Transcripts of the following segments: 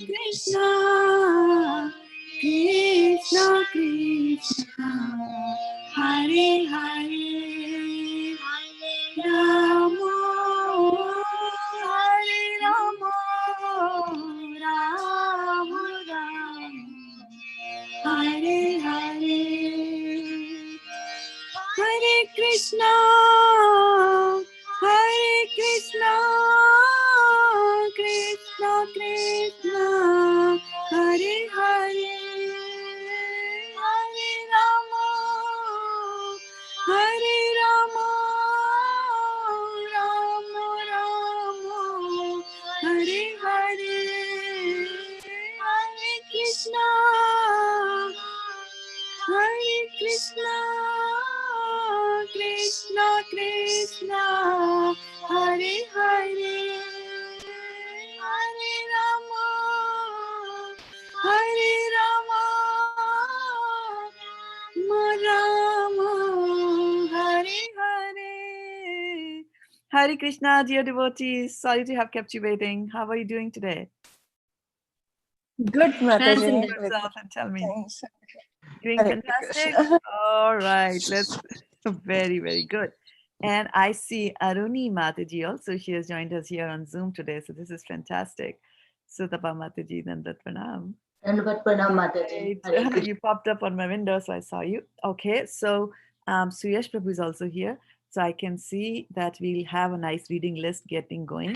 Krishna, Krishna, Krishna, Hare Hare, Rama, Hare Rama, Rama Rama, Hare Hare, Hare Krishna, Hare Krishna, Krishna Krishna, Hare Hare, Hare Rama, Hare Rama, Rama Rama, Hare Hare, Hare Krishna, Hare Krishna, Krishna Krishna, Hare Hare, Hare Rama, Hare Rama, Rama, Hare Hare. Hare Krishna, dear devotees. Sorry to have kept you waiting. How are you doing today? Good, Mataji. Yourself and tell me. Thanks. Doing Hare fantastic? Krishna. All right, let's very, very good. And I see Aruni Mataji also. She has joined us here on Zoom today. So this is fantastic. Sutapa Mataji, Dandat Pranam. Dandavat Pranam Mataji. Hare Right. Krishna. You popped up on my window, so I saw you. Okay, so Suyash Prabhu is also here. So I can see that we'll have a nice reading list getting going.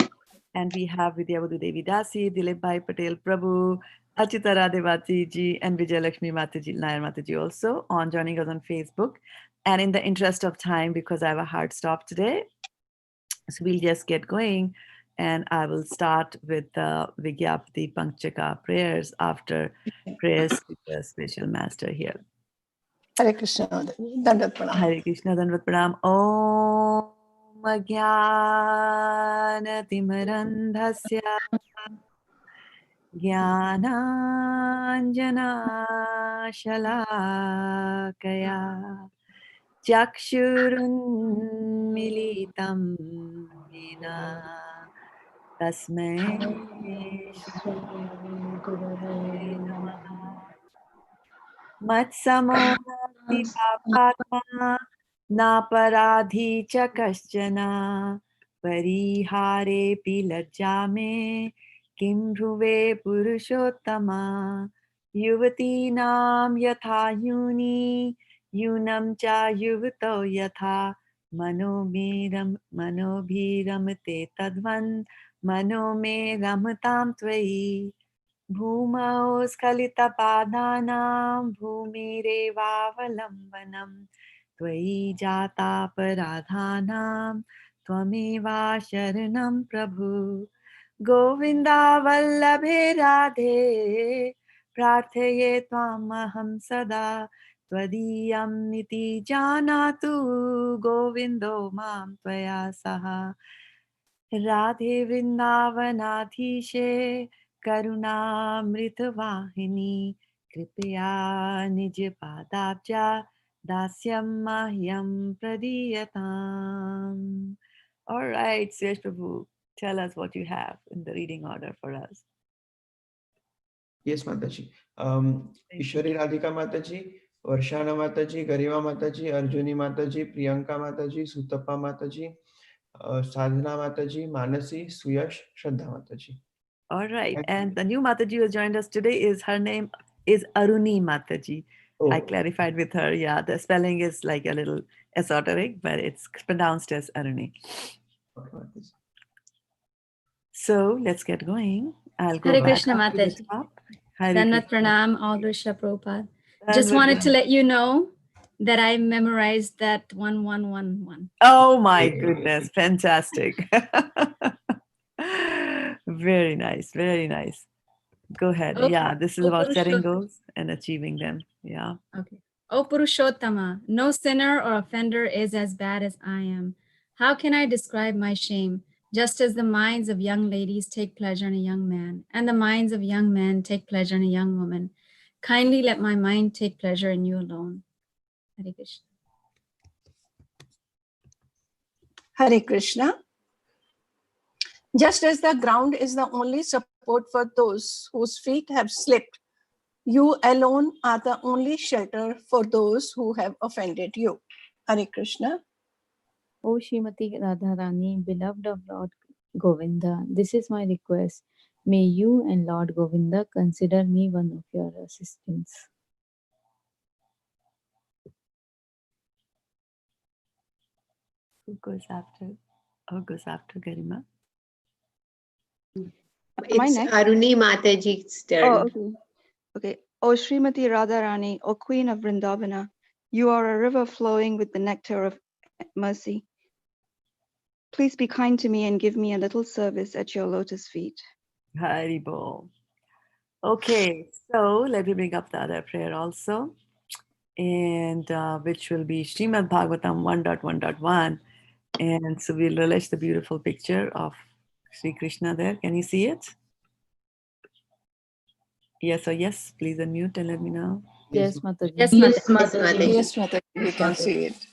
And we have Shraddha-devi Dasi, Dilip Bhai Patel Prabhu, Achita Radhevati ji, and Vijay Lakshmi Mataji, Nair Mataji also on joining us on Facebook. And in the interest of time, because I have a hard stop today, so we'll just get going. And I will start with the Vigyapati Panchaka prayers after prayers with the special master here. Hare Krishna. Dandat Pranam. Hare Krishna, Dandavat Pranam. Om Jnanatimirandhasya Jnananjana Shalakaya Chakshurunmilitam Yena Tasmai Shri Namaha Matsamo nasti papatma naparadhi cha kaschana parihare pilajjame kim dhruve purushottama yuvati nam yatha yuni yunam cha yuvato yatha manobhiram te tadvan manome ramatam tvai Bhumau skalitapadanam bhumirevaavalambanam Tvai jata paradhanam Tvameva sharanam prabhu Govinda vallabhe radhe Prarthaye tvamaham sada Tvadiyam niti janatu Govindo mam tvaya saha Radhe Vrindavanadhishe Karunamritavahini Kripaya Nij Padabja Dasyam Mahyam Pradiyatam. All right, Suyash Prabhu, tell us what you have in the reading order for us. Yes, Mataji. Ishwari Radhika Mataji, Varshana Mataji, Garima Mataji, Arjuni Mataji, Priyanka Mataji, Sutapa Mataji, Sadhana Mataji, Manasi, Suyash, Shraddha Mataji. All right, and the new Mataji who has joined us today is her name is Aruni Mataji. Oh. I clarified with her. Yeah, the spelling is like a little esoteric, but it's pronounced as Aruni. Okay, Mataji. So let's get going. I'll go Hare back Krishna, up to the Mataji. top. Hare Dandavat Krishna. Pranam, all Rishla Prabhupada. Just Dandavat wanted to Pranam. let you know that I memorized that 1111. Oh my goodness, fantastic. Very nice, very nice. Go ahead. Oh, Yeah, this is oh, about setting Purushottama. goals and achieving them. Yeah. Okay. O Purushottama, no sinner or offender is as bad as I am. How can I describe my shame? Just as the minds of young ladies take pleasure in a young man, and the minds of young men take pleasure in a young woman. Kindly let my mind take pleasure in you alone. Hare Krishna. Hare Krishna. Just as the ground is the only support support for those whose feet have slipped. You alone are the only shelter for those who have offended you. Hare Krishna. O Srimati Radharani, beloved of Lord Govinda, this is my request. May you and Lord Govinda consider me one of your assistants. Who goes after? Who goes after Garima? Am I It's next? Aruni Mataji's turn. Oh, okay. Okay. O Srimati Radharani, O Queen of Vrindavana, you are a river flowing with the nectar of mercy. Please be kind to me and give me a little service at your lotus feet. Hari Bol. Okay, so let me bring up the other prayer also, and which will be Srimad Bhagavatam 1.1.1. And so we'll relish the beautiful picture of Sri Krishna there. Can you see it? Yes or yes? Please unmute and let me know. Yes, Mataji. Yes, Yes, Mataji. Mataji. Yes, Mataji, we can see it.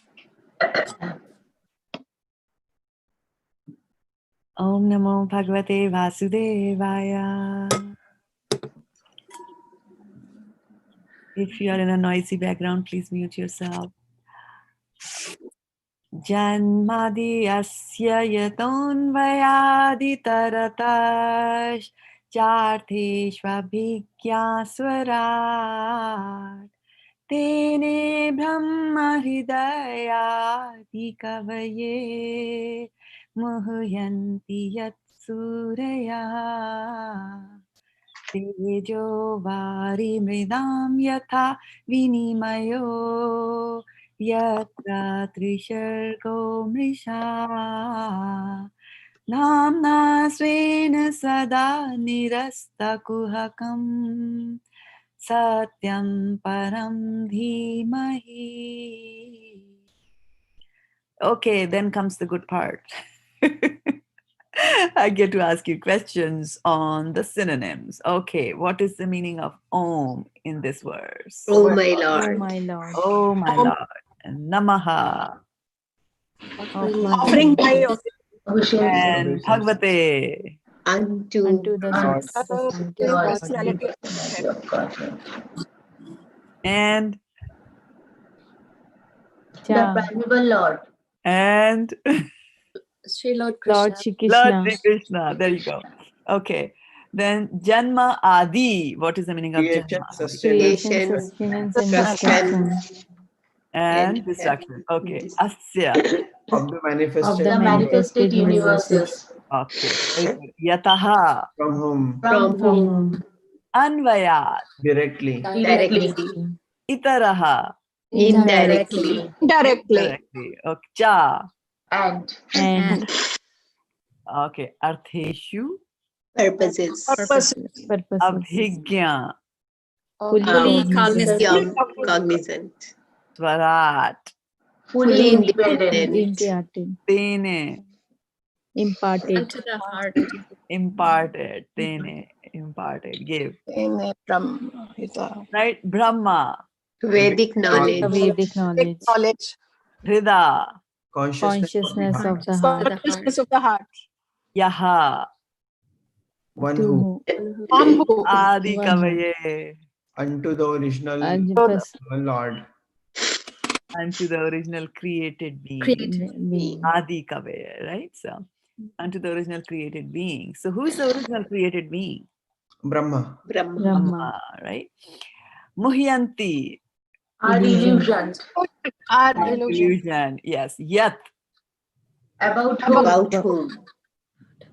Om Namo Bhagavate Vasudevaya. If you are in a noisy background, please mute yourself. Janmadi asya yatonvayadi taratash chartheshvabhigya swarat tene brahma hridayadi kavaye muhyanti yat suraya tejo vari mridam yatha vinimayo yatra trishargo mrisha namna svena sada nirasta kuhakam satyam param dhimahi. Okay, then comes the good part. I get to ask you questions on the synonyms. Okay, what is the meaning of Om in this verse? Oh my Oh Lord. my Lord. Oh my Lord. And Namaha. Offering my And Bhagavate. Unto The Lord. personality of Lord. personality of God. And The Cha, Primeval Lord. and Sri Lord Lord Krishna. Shri Lord Krishna. Sri Krishna. There you go. Okay. Then Janma Adi. What is the meaning of Creation, Janma Adi? sustenance, Creation, Creation, sustenance, and destruction, destruction And destruction. Okay. Asya. of the of manifested the manifested universes, Okay. Very good. Yataha. from whom from from whom whom Anvayat. directly directly, Itaraha. indirectly, directly. Directly. Okay. Cha. and and Okay. Artheshu. purposes. Purpose. purposes. Abhigya. Fully cognizant. Young, cognizant, Swarat. fully independent, Imparted. Tene. Imparted. Unto the heart. Imparted. Tene. Imparted. Give. In Brahma. Right? Brahma. Vedic knowledge, Vedic knowledge. Knowledge. Hrida. consciousness of the Consciousness of the heart. Consciousness of the heart. Yaha. one To who whom On who? Adi One who. Kavaye. unto the original Lord. Unto the original created being. Created. being. Adi Kavaye, right? So, unto the original created being. So, who is the original created being? Brahma. Brahma, Brahma. Right? Muhyanti. are illusions Our illusion. Illusion. Yes. Yat. about whom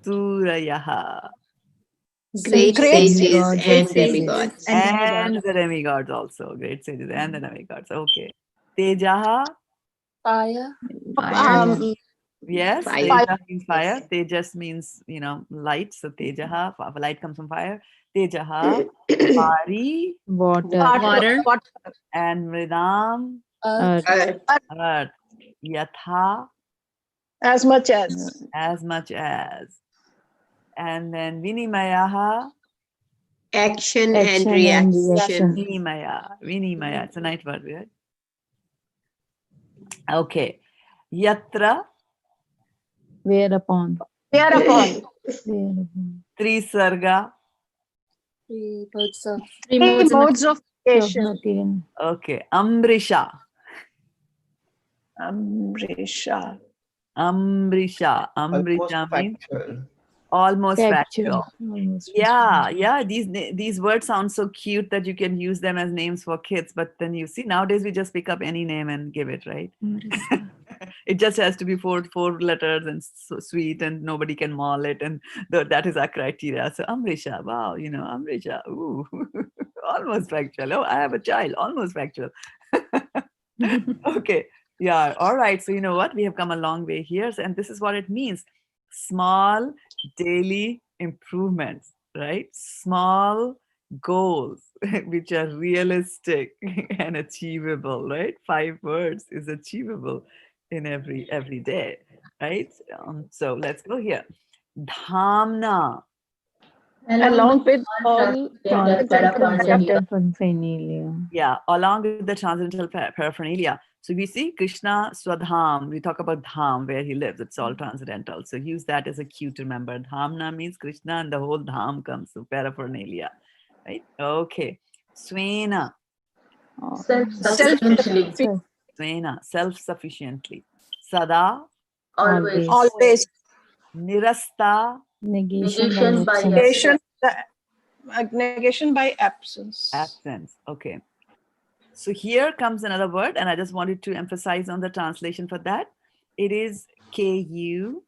Surayaha. great Great sages demigods and and demigods, And the demigods also. Great sages and the demigods. Okay. Tejaha. Fire. Fire. Yes. Fire. Teja means fire. Tejas means, light. So Tejaha. Light comes from fire. Tejaha. Vari. Water. Water. And Mridam. Earth. Earth. Yatha. As much as. As much as. And then Vinimayaha. action and Action and reaction, reaction. Vinimaya. It's a night word, right? Okay. Yatra. Whereupon. Whereupon. Whereupon. Trisarga. Three modes of Three Three modes of modes of creation. material. Okay. Amrisha. Amrisha. Amrisha. Almost Amrisha means factual. almost factual. Almost Yeah, these words sound so cute that you can use them as names for kids, but then you see nowadays we just pick up any name and give it, right? Amrisa. It just has to be four letters and so sweet, and nobody can maul it, and that is our criteria. So Amrisha, wow, Amrisha, ooh, almost factual. Oh, I have a child, almost factual. Okay, yeah, all right. So you know what? We have come a long way here, and this is what it means: small daily improvements, right? Small goals which are realistic and achievable, right? 5 words is achievable in every day, right? So let's go here. Dhamna. Along with all transcendental paraphernalia. Yeah, along with the transcendental paraphernalia. So we see Krishna Swadham. We talk about Dham, where he lives. It's all transcendental. So use that as a cue to remember. Dhamna means Krishna, and the whole Dham comes, so paraphernalia. Right? Okay. Swena. self-sufficiently, Swena, self-sufficiently. Sada. Always. always Nirasta. Negation negation by by absence. negation by absence. Absence. Okay. So here comes another word, and I just wanted to emphasize on the translation for that. It is KU,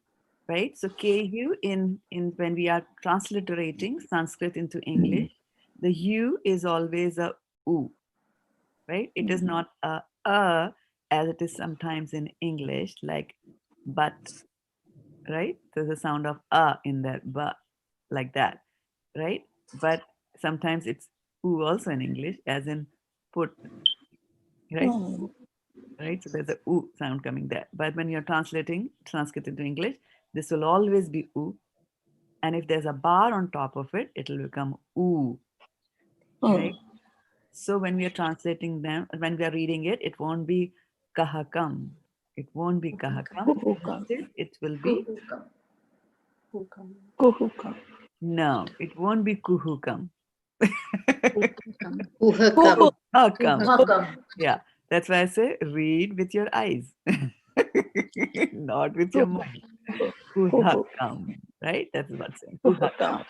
right? So KU in when we are transliterating Sanskrit into English, the U is always a U, right? It is not a as it is sometimes in English, like but, right? There's a sound of in there, but, like that, right? But sometimes it's U also in English, as in put, right? Right? So there's a U sound coming there. But when you're translating Sanskrit into English, this will always be U. And if there's a bar on top of it, it'll become U. Right? So when we are translating them, when we are reading it, it won't be kahakam. It won't be kahakam. Instead, it will be, Kuhukam. no, it won't be kuhukam. Uhakam. Kuhakam. Yeah. That's why I say read with your eyes, not with your mind. Kuhakam, right? That's what's saying. Kuhakam.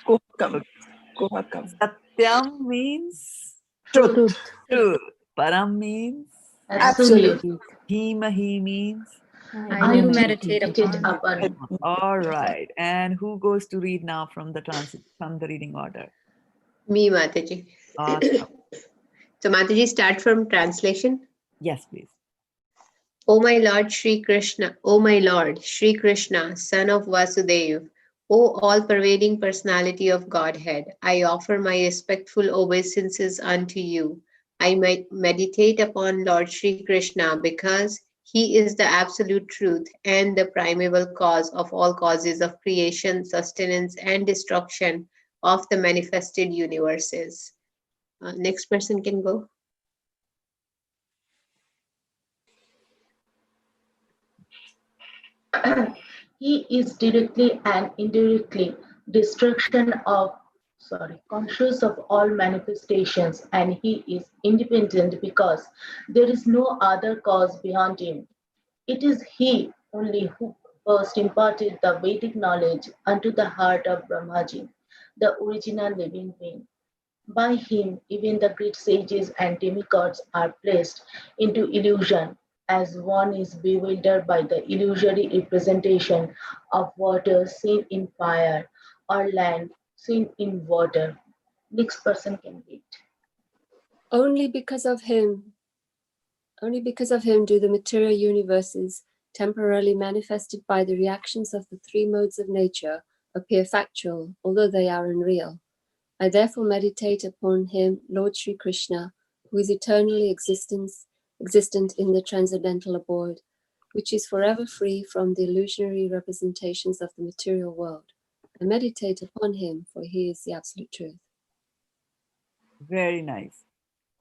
Kuhakam. Satyam means Truth. truth. Param means Absolute. Dhimahi means. I do meditate upon. Upon. All right. And who goes to read now from the reading order? Me, Mataji. Awesome. So, Mataji, start from translation. Yes, please. O my Lord Shri Krishna, O my Lord Shri Krishna, son of Vasudeva, O all-pervading personality of Godhead, I offer my respectful obeisances unto you. I might meditate upon Lord Shri Krishna because he is the absolute truth and the primeval cause of all causes of creation, sustenance, and destruction of the manifested universes. Next person can go. He is directly and indirectly conscious of all manifestations, and he is independent because there is no other cause beyond him. It is he only who first imparted the Vedic knowledge unto the heart of Brahmaji, the original living being. By him, even the great sages and demigods are placed into illusion, as one is bewildered by the illusory representation of water seen in fire or land seen in water. Next person can read. Only because of him do the material universes, temporarily manifested by the reactions of the three modes of nature, appear factual, although they are unreal. I therefore meditate upon him, Lord Sri Krishna, who is eternally existent in the transcendental abode, which is forever free from the illusionary representations of the material world. I meditate upon him, for he is the absolute truth. Very nice.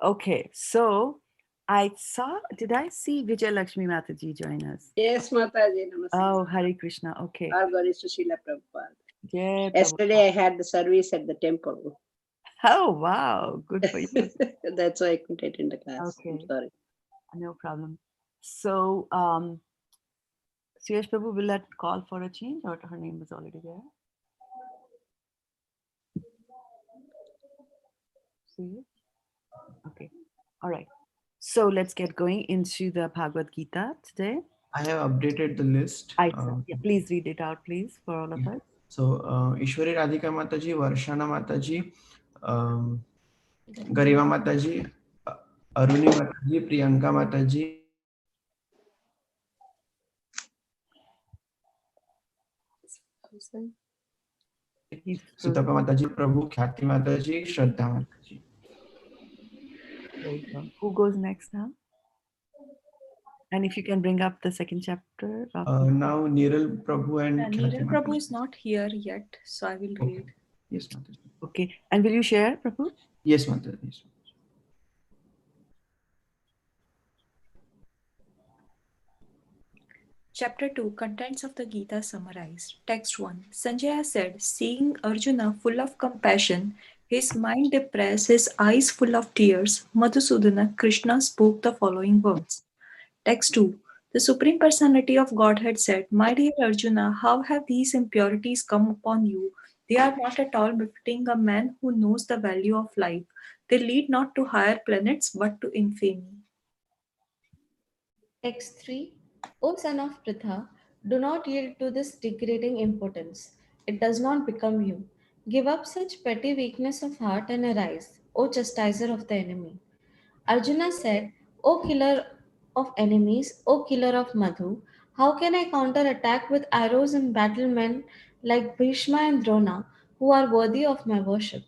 Okay, so did I see Vijay Lakshmi Mataji join us? Yes, Mataji, namaste. Oh, Hare Krishna. Okay. Our God is to Srila Prabhupada. Yeah, Yesterday I had the service at the temple. Oh, wow. Good for you. That's why I couldn't attend the class. I'm Okay. sorry. No problem. So, Suyash Prabhu, will that call for a change or her name was already there? Suyash? Okay. All right. So let's get going into the Bhagavad-gita today. I have updated the list. Yeah, please read it out, please, for all of us. So, Ishwari Radhika Mataji, Varshana Mataji, Gariva Mataji, Aruni Mataji, Priyanka Mataji, Sutapa Mataji, Prabhu, Khyati Mataji, Shraddha Mataji. There you go. Who goes next now? And if you can bring up the second chapter. Now Niral Prabhu and Khyati Niral Prabhu Mataji. is not here yet, so I will read. Yes, Mataji. Okay. And will you share, Prabhu? Yes, Mataji. Yes. Chapter 2, Contents of the Gita summarized. Text 1. Sanjaya said, seeing Arjuna full of compassion, his mind depressed, his eyes full of tears, Madhusudana, Krishna spoke the following words. Text 2. The Supreme Personality of Godhead said, my dear Arjuna, how have these impurities come upon you? They are not at all befitting a man who knows the value of life. They lead not to higher planets but to infamy. Text 3. O son of Pritha, do not yield to this degrading impotence. It does not become you. Give up such petty weakness of heart and arise, O chastiser of the enemy. Arjuna said, O killer of enemies, O killer of Madhu, how can I counter attack with arrows and battlemen like Bhishma and Drona, who are worthy of my worship?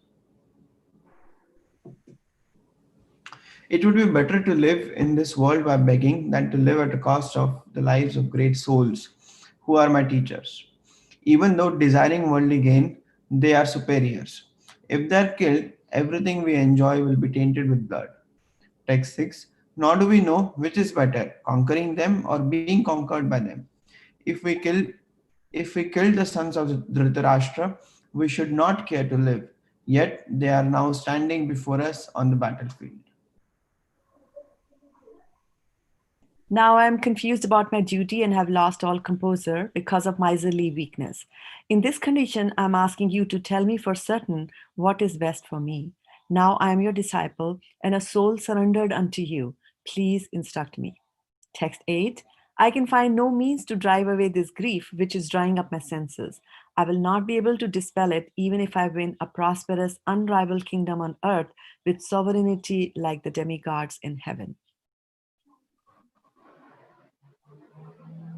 It would be better to live in this world by begging than to live at the cost of the lives of great souls who are my teachers. Even though desiring worldly gain, they are superiors. If they are killed, everything we enjoy will be tainted with blood. Text 6. Nor do we know which is better, conquering them or being conquered by them. If we kill the sons of Dhritarashtra, we should not care to live. Yet they are now standing before us on the battlefield. Now I am confused about my duty and have lost all composure because of miserly weakness. In this condition, I am asking you to tell me for certain what is best for me. Now I am your disciple and a soul surrendered unto you. Please instruct me. Text 8. I can find no means to drive away this grief which is drying up my senses. I will not be able to dispel it even if I win a prosperous, unrivaled kingdom on earth with sovereignty like the demigods in heaven.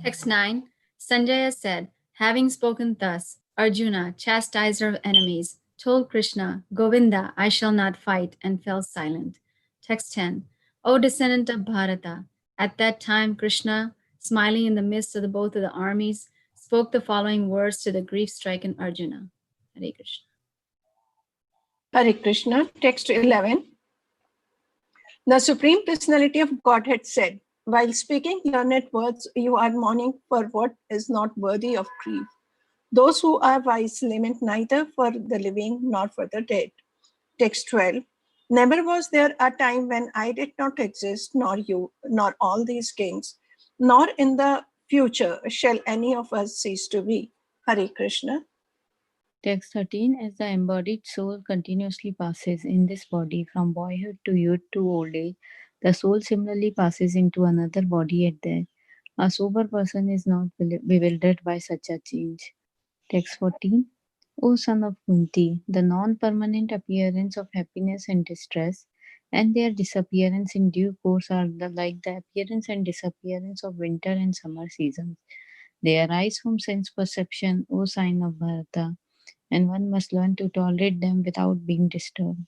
Text 9. Sanjaya said, having spoken thus, Arjuna, chastiser of enemies, told Krishna, Govinda, I shall not fight, and fell silent. Text 10. O descendant of Bharata, at that time Krishna, smiling in the midst of both of the armies, spoke the following words to the grief-stricken Arjuna. Hare Krishna. Hare Krishna. Text 11. The Supreme Personality of Godhead said, while speaking learned words, you are mourning for what is not worthy of grief. Those who are wise lament neither for the living nor for the dead. Text 12. Never was there a time when I did not exist, nor you, nor all these kings, nor in the future shall any of us cease to be. Hare Krishna. Text 13. As the embodied soul continuously passes in this body from boyhood to youth to old age, the soul similarly passes into another body at death. A sober person is not bewildered by such a change. Text 14. O son of Kunti, the non-permanent appearance of happiness and distress and their disappearance in due course are like the appearance and disappearance of winter and summer seasons. They arise from sense perception, O sign of Bharata, and one must learn to tolerate them without being disturbed.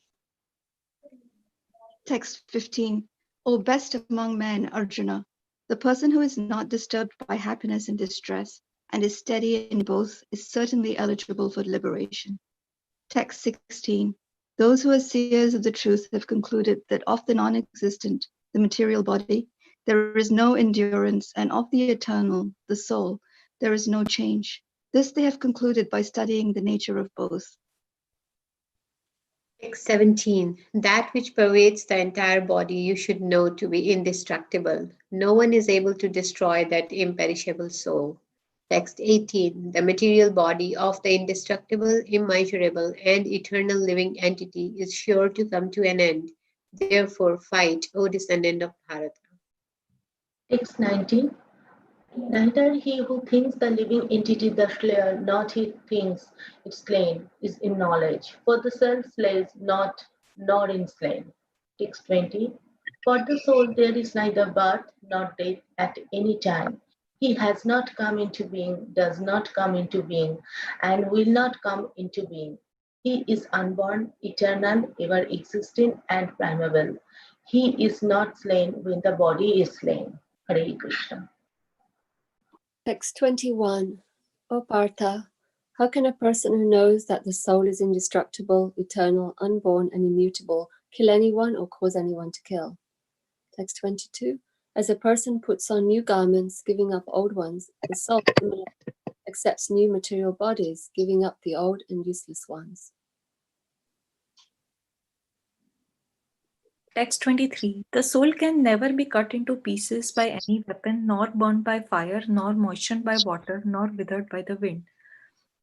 Text 15. O best among men, Arjuna, the person who is not disturbed by happiness and distress and is steady in both is certainly eligible for liberation. Text 16. Those who are seers of the truth have concluded that of the non-existent, the material body, there is no endurance, and of the eternal, the soul, there is no change. This they have concluded by studying the nature of both. Text 17. That which pervades the entire body you should know to be indestructible. No one is able to destroy that imperishable soul. Text 18. The material body of the indestructible, immeasurable, and eternal living entity is sure to come to an end. Therefore, fight, O descendant of Bharata. Text 19. Neither he who thinks the living entity the slayer, not he thinks it slain, is in knowledge. For the self slays not, nor in slain. Text 20. For the soul there is neither birth nor death at any time. He has not come into being, does not come into being, and will not come into being. He is unborn, eternal, ever existing, and primeval. He is not slain when the body is slain. Hare Krishna. Text 21. O Partha, how can a person who knows that the soul is indestructible, eternal, unborn, and immutable kill anyone or cause anyone to kill? Text 22. As a person puts on new garments, giving up old ones, the soul accepts new material bodies, giving up the old and useless ones. Text 23. The soul can never be cut into pieces by any weapon, nor burned by fire, nor moistened by water, nor withered by the wind.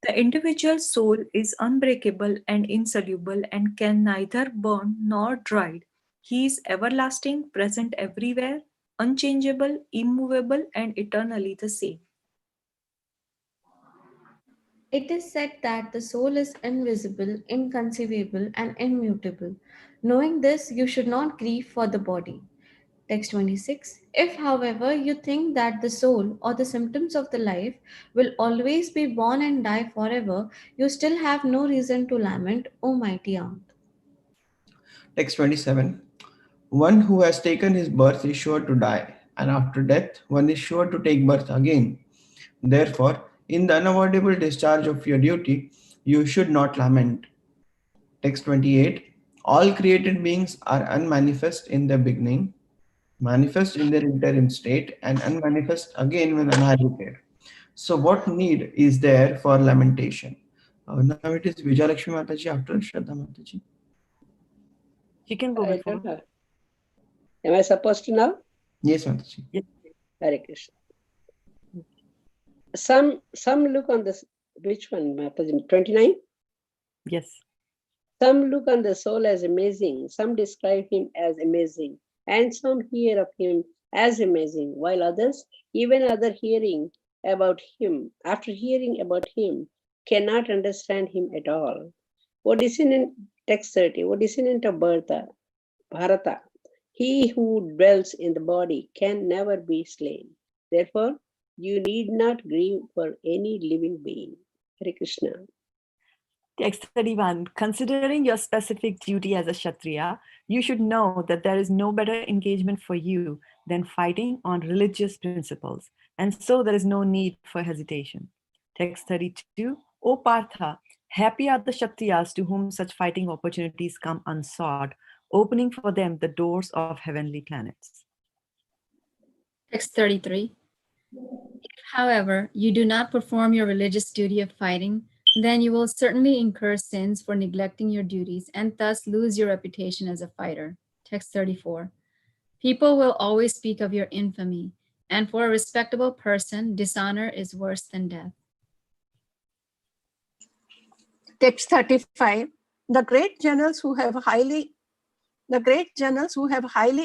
The individual soul is unbreakable and insoluble and can neither burn nor dried. He is everlasting, present everywhere, unchangeable, immovable, and eternally the same. It is said that the soul is invisible, inconceivable, and immutable. Knowing this, you should not grieve for the body. Text 26. If, however, you think that the soul or the symptoms of the life will always be born and die forever, you still have no reason to lament, O mighty aunt. Text 27. One who has taken his birth is sure to die, and after death, one is sure to take birth again. Therefore, in the unavoidable discharge of your duty, you should not lament. Text 28. All created beings are unmanifest in their beginning, manifest in their interim state, and unmanifest again when annihilated. So, what need is there for lamentation? Now it is Vijay Lakshmi Mataji after Shraddha Mataji. You can go I before. don't know. Am I supposed to now? Yes, Mataji. Yes. Hare Krishna. Some look on this. Which one, Mataji? 29? Yes. Some look on the soul as amazing, some describe him as amazing, and some hear of him as amazing, while others, even after hearing about him, cannot understand him at all. What is in text 30? What is in Bharata? He who dwells in the body can never be slain. Therefore, you need not grieve for any living being. Hare Krishna. Text 31. Considering your specific duty as a Kshatriya, you should know that there is no better engagement for you than fighting on religious principles, and so there is no need for hesitation. Text 32. O Partha, happy are the Kshatriyas to whom such fighting opportunities come unsought, opening for them the doors of heavenly planets. Text 33. If, however, you do not perform your religious duty of fighting, then you will certainly incur sins for neglecting your duties and thus lose your reputation as a fighter. Text 34. People will always speak of your infamy, and for a respectable person, dishonor is worse than death. Text 35. The great generals who have highly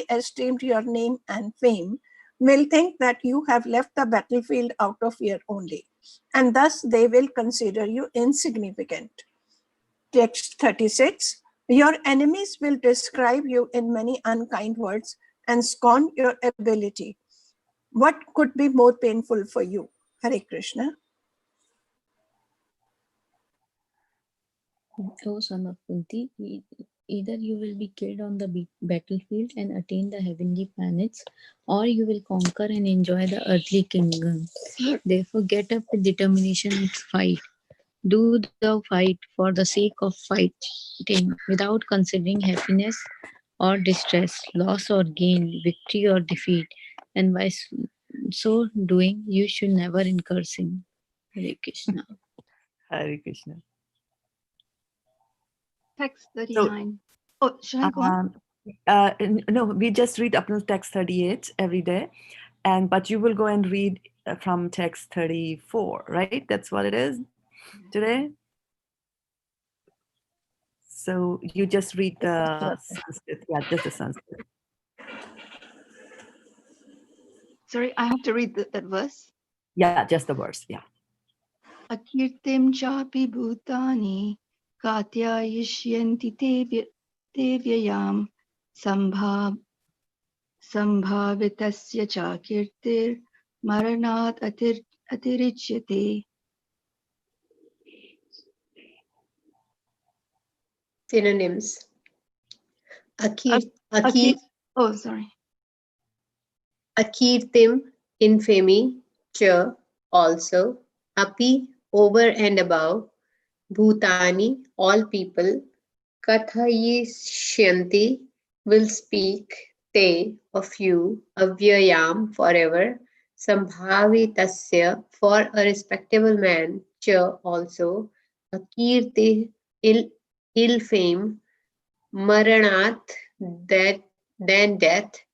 esteemed your name and fame will think that you have left the battlefield out of fear only, and thus they will consider you insignificant. Text 36. Your enemies will describe you in many unkind words and scorn your ability. What could be more painful for you? Hare Krishna. O son of Kunti, either you will be killed on the battlefield and attain the heavenly planets, or you will conquer and enjoy the earthly kingdom. Therefore, get up with determination and fight. Do thou fight for the sake of fighting, without considering happiness or distress, loss or gain, victory or defeat, and by so doing, you should never incur sin. Hare Krishna. Hare Krishna. text So, 39. Oh, should I go on? no, we just read up to text 38 every day. But you will go and read from text 34, right? That's what it is today. So you just read the Sanskrit. Yeah, just the Sanskrit. Sorry, I have to read that verse. Yeah, just the verse. Yeah. Akirtim chapi bhutani katyayishyanti tevyayam sambhavitasya chakirtir maranat atirichyate. Synonyms. Oh, sorry. Akirtim, infamy, cha, also, api, over and above, bhutani, all people, kathayishyanti, will speak, te, of you, avyayam, forever, sambhavitasya, for a respectable man, cha, also, akirti, ill fame, maranat, that, then death,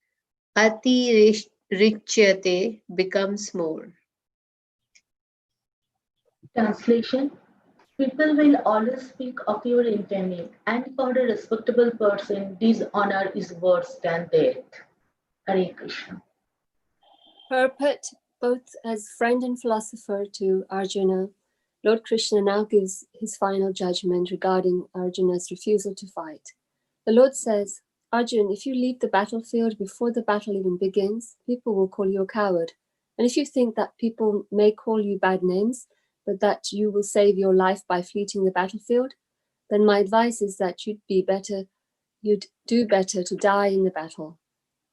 ati richyate, becomes more. Translation: people will always speak of your infamy, and for a respectable person, dishonor is worse than death. Hare Krishna. Purport, both as friend and philosopher to Arjuna, Lord Krishna now gives his final judgment regarding Arjuna's refusal to fight. The Lord says, Arjun, if you leave the battlefield before the battle even begins, people will call you a coward. And if you think that people may call you bad names, but that you will save your life by fleeing the battlefield, then my advice is that you'd do better to die in the battle.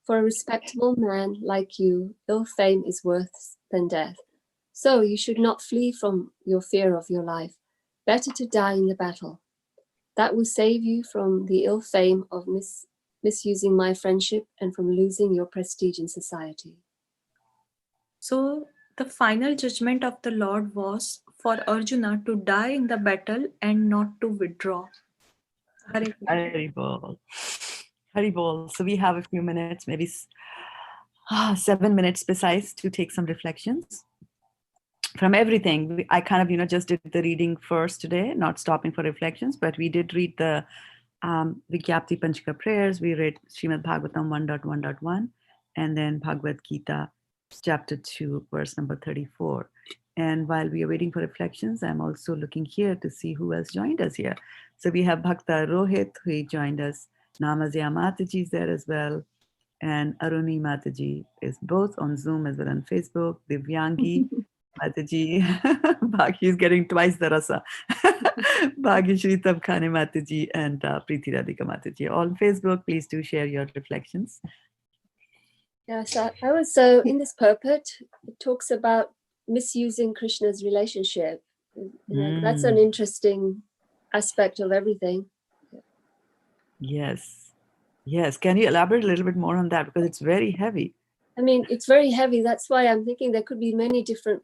For a respectable man like you, ill fame is worse than death. So you should not flee from your fear of your life. Better to die in the battle. That will save you from the ill fame of misusing my friendship and from losing your prestige in society. So the final judgment of the Lord was for Arjuna to die in the battle and not to withdraw. Haribol. Haribol. So we have a few minutes, maybe 7 minutes precise, to take some reflections from everything. I kind of, just did the reading first today, not stopping for reflections, but we did read the Vigyapti Panchika prayers. We read Srimad Bhagavatam 1.1.1 and then Bhagavad-gita chapter 2, verse number 34. And while we are waiting for reflections, I'm also looking here to see who else joined us here. So we have Bhakta Rohit, who joined us. Namazya Mataji is there as well. And Aruni Mataji is both on Zoom as well on Facebook. Divyangi Mataji, Bhagi is getting twice the rasa. Bhagi Shri Tabkhane Mataji and Preeti Radhika Mataji. All on Facebook, please do share your reflections. Yeah, so I was in this purport, it talks about misusing Krishna's relationship. That's an interesting aspect of everything. Yes. Yes. Can you elaborate a little bit more on that? Because it's very heavy. I mean, it's very heavy. That's why I'm thinking there could be many different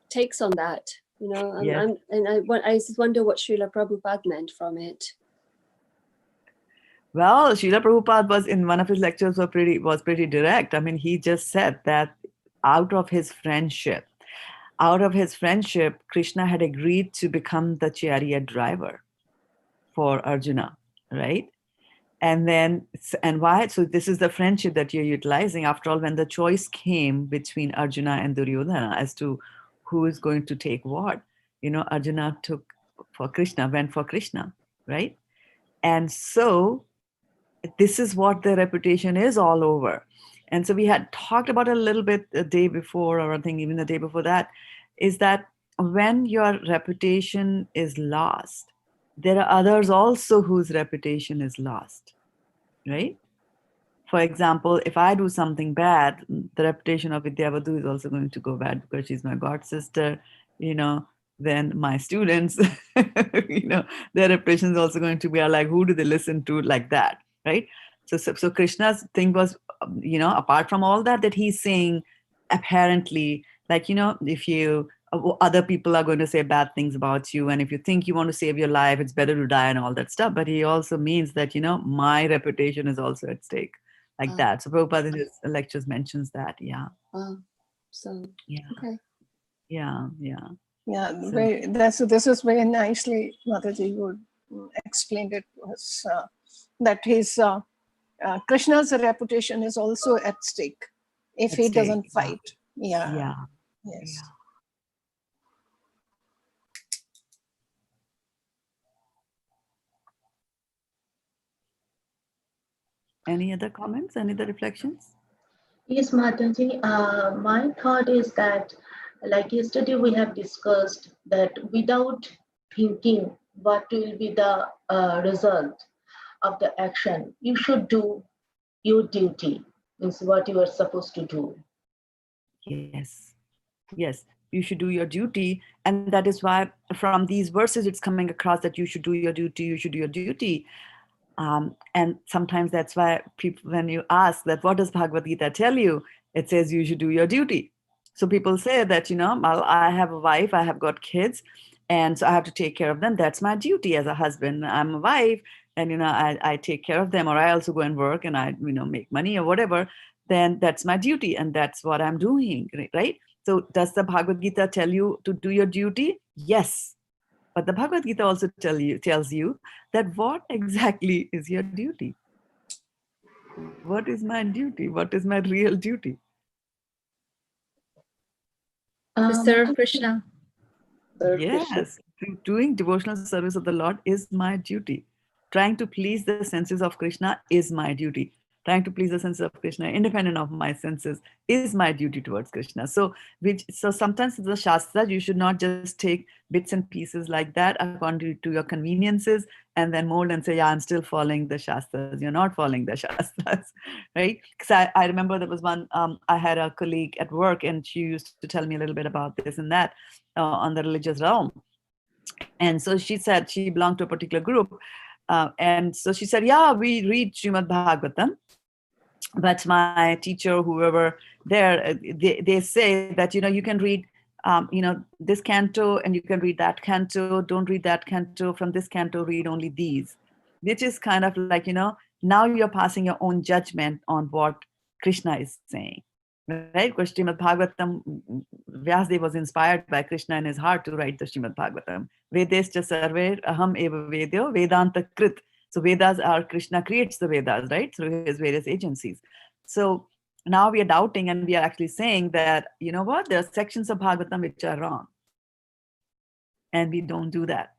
takes on that. Yes. I just wonder what Srila Prabhupada meant from it. Well, Srila Prabhupada was in one of his lectures was pretty direct. I mean, he just said that out of his friendship, Krishna had agreed to become the chariot driver for Arjuna, right? And why? So this is the friendship that you're utilizing. After all, when the choice came between Arjuna and Duryodhana as to who is going to take what, Arjuna went for Krishna, right? And so this is what the reputation is all over. And so we had talked about a little bit the day before, or I think even the day before that, is that when your reputation is lost, there are others also whose reputation is lost, right? For example, if I do something bad, the reputation of Vidyavadhu is also going to go bad because she's my god sister, then my students, their reputation is also going to be like, who do they listen to, like that, right? So Krishna's thing was, apart from all that he's saying, apparently, like, if you other people are going to say bad things about you, and if you think you want to save your life, it's better to die and all that stuff. But he also means that, my reputation is also at stake, like that. So Prabhupada in his lectures mentions that. Yeah. So Yeah. okay. Yeah. Yeah, So, this is very nicely, Mataji, you explained it to us, that his Krishna's reputation is also at stake if at he stake. doesn't Yeah. fight. Yeah. Yeah. Yes. Yeah. Any other comments? Any other reflections? Yes, Mataji, my thought is that, like yesterday, we have discussed that without thinking what will be the result of the action, you should do your duty, means what you are supposed to do. Yes, you should do your duty. And that is why from these verses, it's coming across that you should do your duty, you should do your duty. And sometimes that's why people, when you ask that, what does Bhagavad-gita tell you? It says you should do your duty. So people say that, well, I have a wife, I have got kids, and so I have to take care of them. That's my duty as a husband. I'm a wife, and, I take care of them, or I also go and work and I, make money or whatever. Then that's my duty, and that's what I'm doing, right? So does the Bhagavad-gita tell you to do your duty? Yes. But the Bhagavad Gita also tells you that what exactly is your duty? What is my duty? What is my real duty? To serve Mataji, Krishna. Yes, doing devotional service of the Lord is my duty. Trying to please the senses of Krishna is my duty. Trying to please the senses of Krishna, independent of my senses, is my duty towards Krishna. So sometimes the Shastra, you should not just take bits and pieces like that according to your conveniences and then mold and say, yeah, I'm still following the Shastras. You're not following the Shastras, right? Because I remember there was one, I had a colleague at work and she used to tell me a little bit about this and that on the religious realm. And so she said she belonged to a particular group. And so she said, yeah, we read Srimad Bhagavatam, but my teacher, whoever there, they say that, you can read, this canto and you can read that canto, don't read that canto, from this canto, read only these, which is kind of like, now you're passing your own judgment on what Krishna is saying. Right? Because Srimad Bhagavatam, Vyasdev was inspired by Krishna in his heart to write the Srimad Bhagavatam. Vedescha sarve aham eva vedyo vedanta krit. So Vedas are, Krishna creates the Vedas, right? Through his various agencies. So now we are doubting and we are actually saying that, you know what, there are sections of Bhagavatam which are wrong. And we don't do that.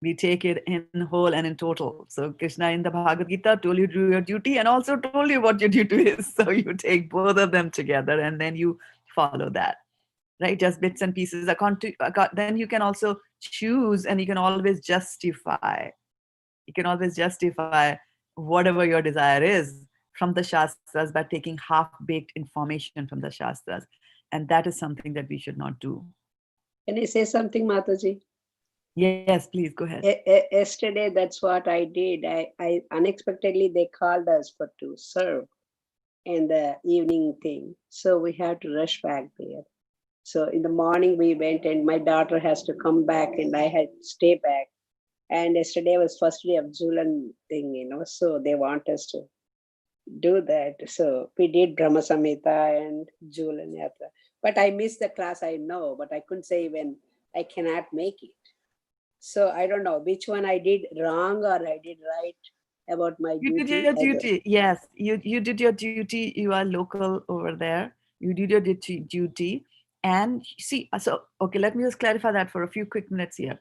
We take it in whole and in total. So Krishna in the Bhagavad Gita told you to do your duty and also told you what your duty is. So you take both of them together and then you follow that, right? Just bits and pieces. Then you can also choose and you can always justify. You can always justify whatever your desire is from the Shastras by taking half-baked information from the Shastras. And that is something that we should not do. Can I say something, Mataji? Yes, please go ahead. Yesterday, that's what I did. I unexpectedly, they called us to serve in the evening thing. So we had to rush back there. So in the morning we went and my daughter has to come back and I had to stay back. And yesterday was first day of Julan thing, so they want us to do that. So we did Brahma Samhita and Julan Yatra. But I missed the class, I know, but I couldn't say when I cannot make it. So I don't know which one I did wrong or I did right about my duty. You did your duty. Yes, you did your duty. You are local over there. You did your duty. And see, so, okay, let me just clarify that for a few quick minutes here.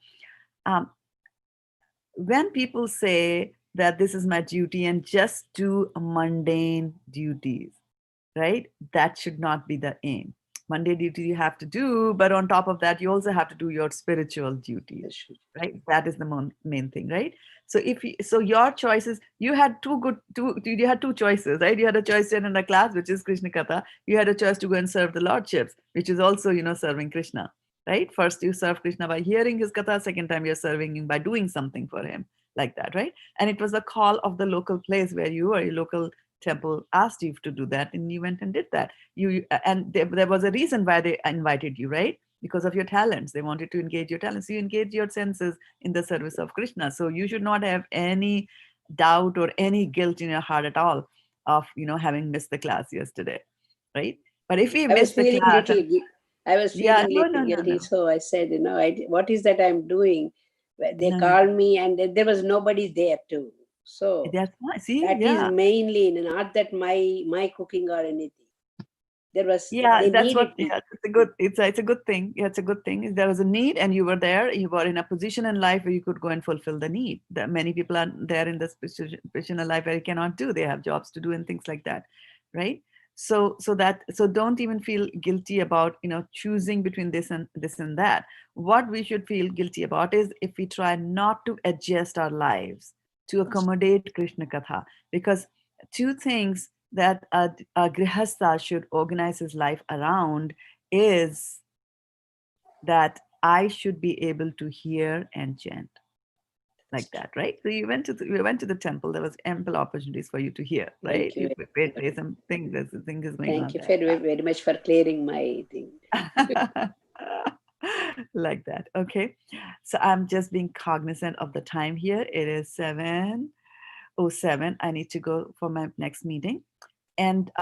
When people say that this is my duty and just do mundane duties, right? That should not be the aim. Mundane duty you have to do, but on top of that, you also have to do your spiritual duties, right? That is the main thing, right? So your choices, you had two choices, right? You had a choice to attend a class, which is Krishna Katha. You had a choice to go and serve the lordships, which is also, serving Krishna, right? First you serve Krishna by hearing his Katha. Second time you're serving him by doing something for him, like that, right? And it was the call of the local place where you were, your local temple asked you to do that and you went and did that. And there was a reason why they invited you, right? because of your talents. They wanted to engage your talents. So you engage your senses in the service of Krishna. So you should not have any doubt or any guilt in your heart at all of, having missed the class yesterday, right? But if we I was miss the feeling class, I was yeah, feeling no, little no, no, guilty, no. so I said, what is that I'm doing? They No, called me, and there was nobody there too. So that's why. See, that is yeah, mainly not that my cooking or anything. There was yeah, they that's what. needed me. Yeah, it's a good thing. Yeah, it's a good thing. If there was a need and you were there, you were in a position in life where you could go and fulfill the need. That many people are there in this position in life where you cannot do. They have jobs to do and things like that, right? So don't even feel guilty about choosing between this and that. What we should feel guilty about is if we try not to adjust our lives to accommodate Krishna Katha, because two things that a grihastha should organize his life around is that I should be able to hear and chant like that, right? So you went to the temple. There was ample opportunities for you to hear, right? Thank you. You prepared. There's something. There's a thing is going Thank on you there. very, very much for clearing my thing. Like that. Okay. So I'm just being cognizant of the time here. It is 7:07. I need to go for my next meeting. And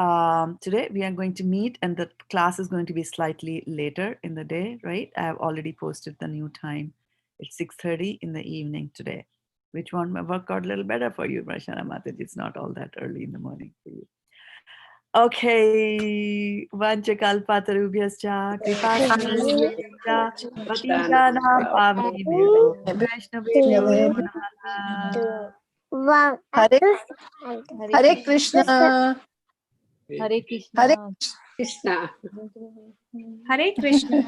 today we are going to meet, and the class is going to be slightly later in the day, right? I have already posted the new time. It's 6:30 in the evening today. Which one may work out a little better for you, Rashana Mataji? It's not all that early in the morning for you. Okay. Vanchakalpatarubhyascha kripa sindhubhyascha patitanam pavnebhyo Vaishnavebhyo namaha. Hare Krishna. Hare Krishna. Hare Krishna. Hare Krishna.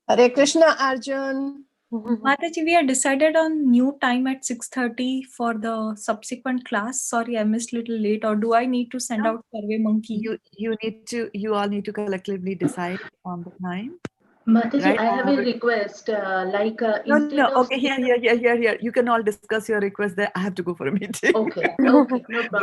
Hare Krishna, Arjun. Mataji, we had decided on new time at 6:30 for the subsequent class. Sorry, I missed a little late. Or do I need to send out Survey Monkey? You all need to collectively decide on the time. Mataji, Right? I have a request. No. Okay, here. You can all discuss your request there. I have to go for a meeting. Okay, no problem.